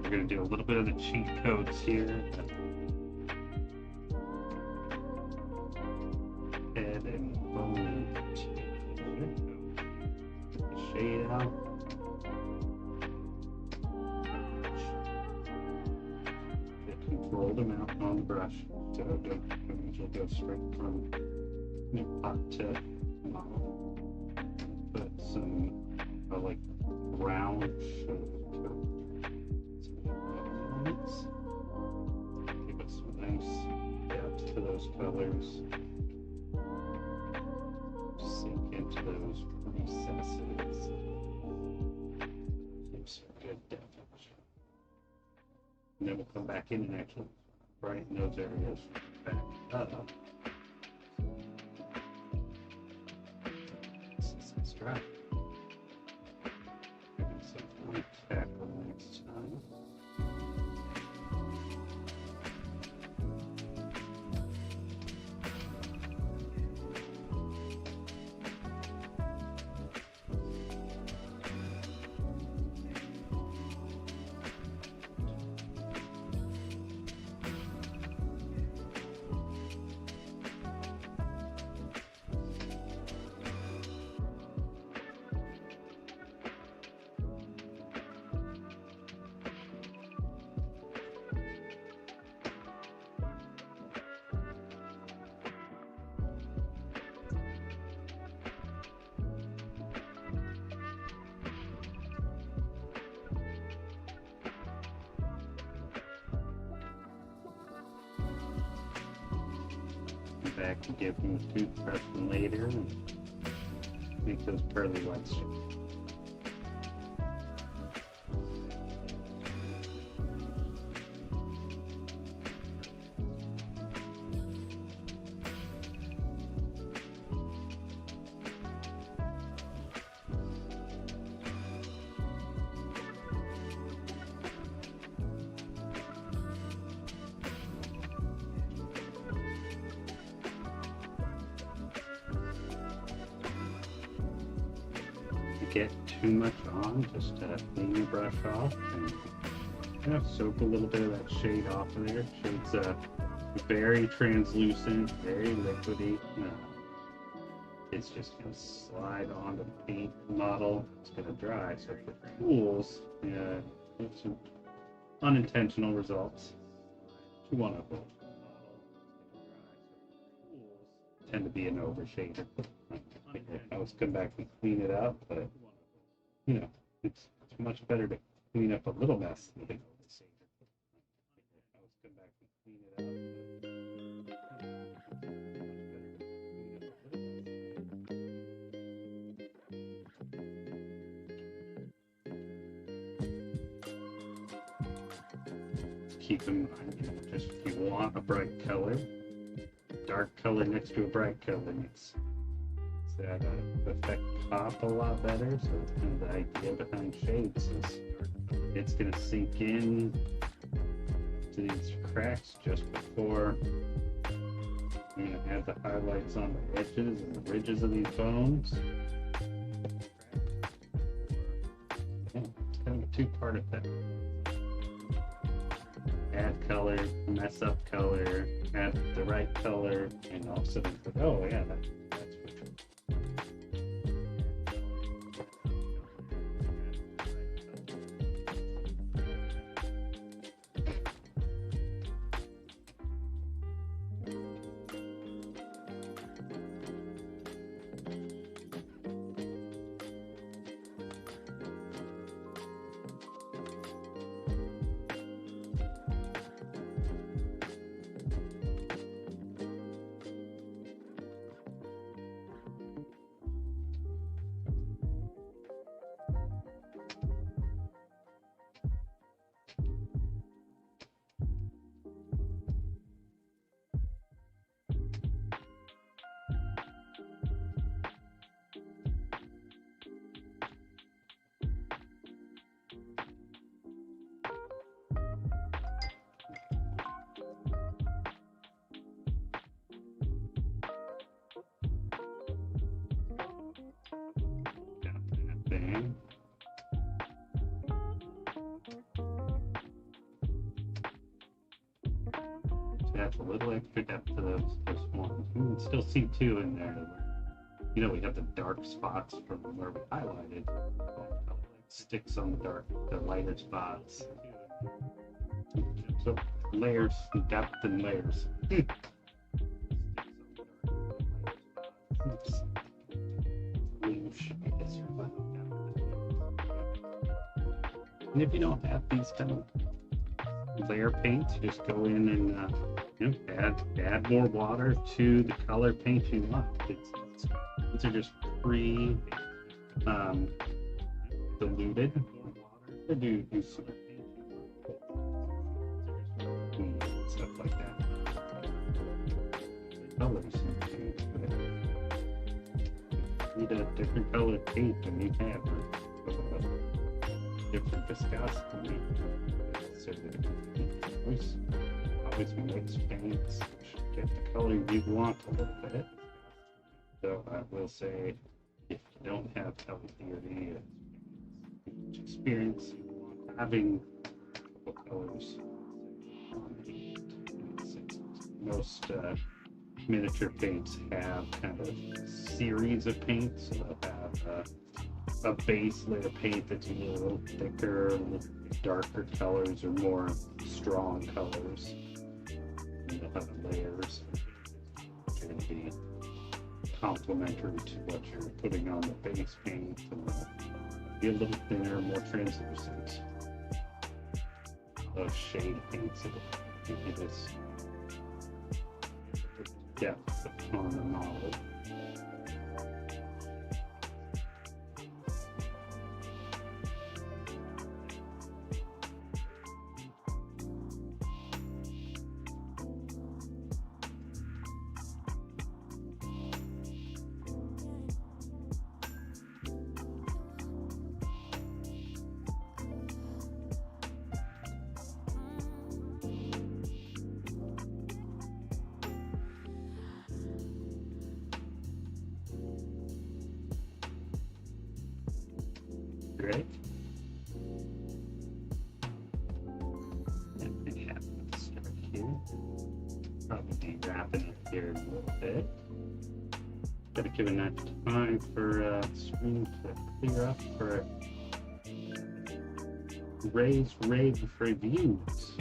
We're going to do a little bit of the cheat codes here. Head and bone. Get the shade out. Get controlled amount on the brush. So you'll go straight from pot to model. Put some like round give it some nice depth to those colors. Sink into those recesses. Give some good depth. And then we'll come back in and actually brighten those areas back up. Let's try. Maybe some white tackle next time. Back to give them a toothbrush later and make those pearly whites. Get too much on, just clean your brush off and kind of soak a little bit of that shade off of there. Shade's very translucent, very liquidy. It's just going to slide on the paint model. It's going to dry. So if it cools, yeah, put some unintentional results. You want to tend to be an overshader. I always come back and clean it up, but you know, it's much better to clean up a little mess than an overshader. I always come back and clean it up. Keep in mind, just if you want a bright color, dark color next to a bright color makes that effect pop a lot better. So kind of the idea behind shades is it's going to sink in to these cracks just before you're going to add the highlights on the edges and the ridges of these bones. Yeah, it's kind of a two-part effect. Add color, mess up color, add the right color, and all of a sudden it's like, oh yeah, that's what thing. So that's a little extra depth to those ones. You can still see two in there. You know, we have the dark spots from where we highlighted. Sticks on the lighter spots. So layers, depth and layers. Oops. And if you don't have these kind of layer paints, just go in and add more water to the color paint you want. These are just diluted. I do some stuff like that. Colors. Need a different colored paint than you have. Different viscosity. So always mix paints. Get the color you want a little bit. So I will say, if you don't have healthy experience having a couple colors on paint, most miniature paints have kind of series of paints. So they'll have a base layer paint that's a little thicker, a little darker colors, or more strong colors. And you'll have layers that are going to be complementary to what you're putting on the base paint, and be a little thinner, more translucent. Those shade paints that give you this depth on the model. Right? And we have to start here. Probably de-wrapping it here a little bit. Gotta give enough time for screen to clear up for Ray's Rave Reviews.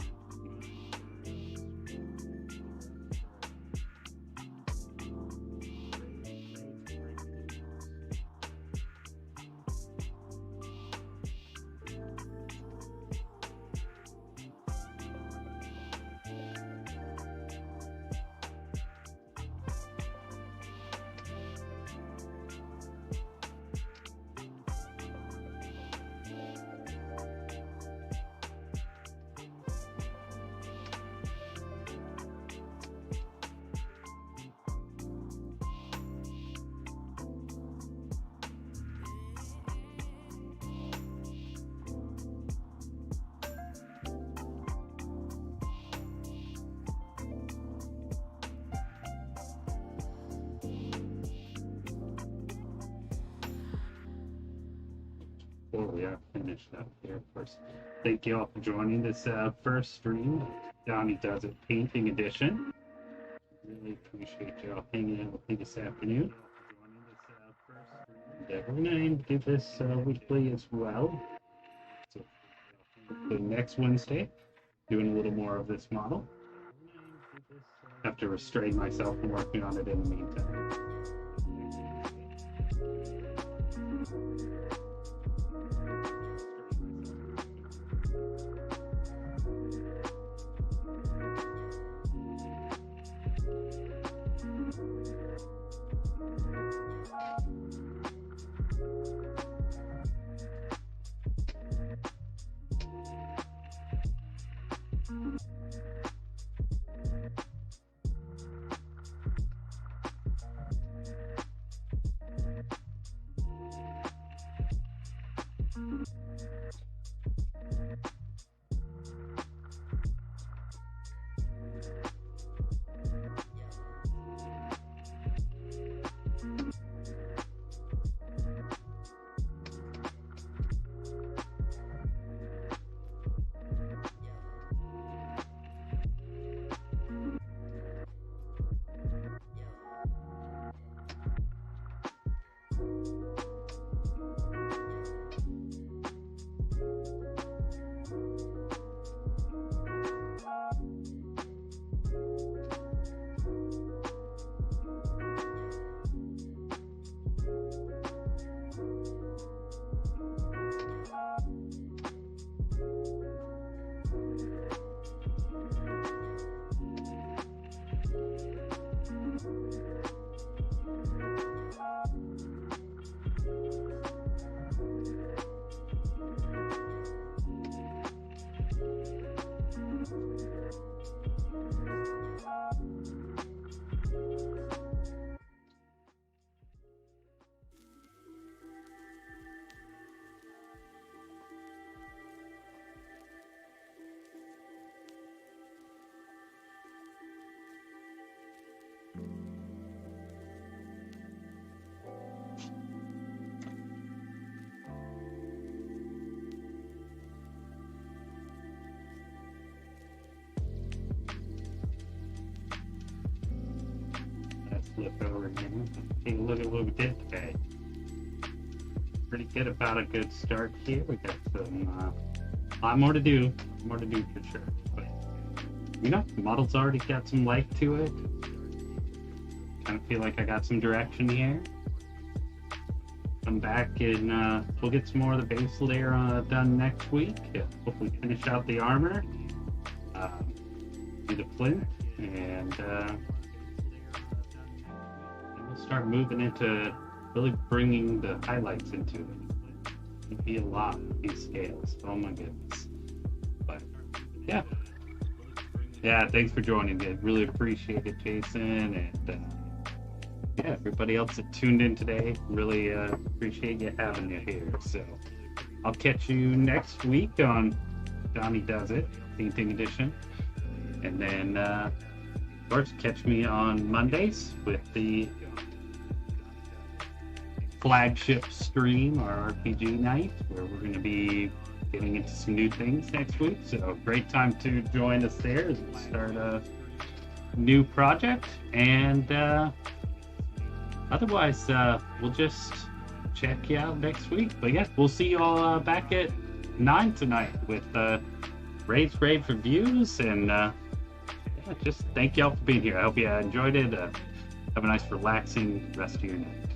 Before we are finished up here, of course, thank you all for joining this first stream, Donnie Does It Painting Edition. Really appreciate y'all hanging out with me this afternoon. And we're going to do this weekly as well. So next Wednesday, doing a little more of this model. Have to restrain myself from working on it in the meantime. Flip over again. Take a look at what we did today. Pretty good about a good start here. We got some a lot more to do. More to do for sure. But you know, the model's already got some life to it. Kind of feel like I got some direction here. Come back and we'll get some more of the base layer done next week. Hopefully finish out the armor. Do the plinth and start moving into really bringing the highlights into it. It'd be a lot of these scales. Oh my goodness. But yeah, thanks for joining me. Really appreciate it, Jason, and yeah, everybody else that tuned in today. Really appreciate you having you here. So I'll catch you next week on Donnie Does It Painting Edition, and then of course catch me on Mondays with the flagship stream, our RPG night, where we're going to be getting into some new things next week. So great time to join us there as we start a new project. And otherwise, we'll just check you out next week. But yeah, we'll see you all back at 9 tonight with rave reviews, and yeah, just thank y'all for being here. I hope you enjoyed it. Have a nice relaxing rest of your night.